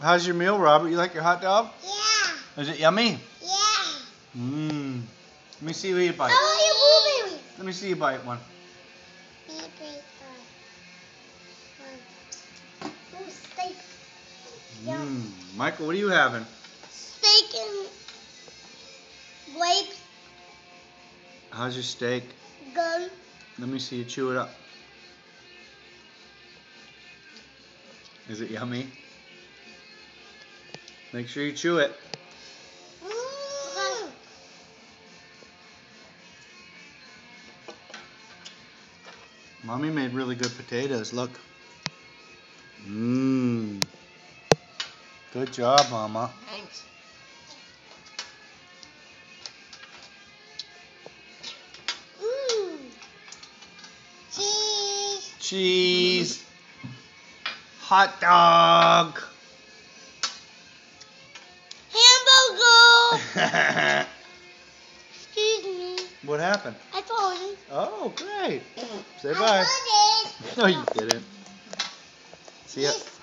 How's your meal, Robert? You like your hot dog? Yeah. Is it yummy? Yeah. Mmm. Let me see you bite. I want your blueberries. Let me see you bite one. Ooh, steak. Mmm. Michael, what are you having? Steak and grapes. How's your steak? Good. Let me see you chew it up. Is it yummy? Make sure you chew it. Mm. Mommy made really good potatoes. Look. Mmm. Good job, Mama. Thanks. Cheese. Cheese. Hot dog. Hamburger. Excuse me. What happened? I farted. Oh, great. Say I bye. farted. No, you didn't. See ya. Yes.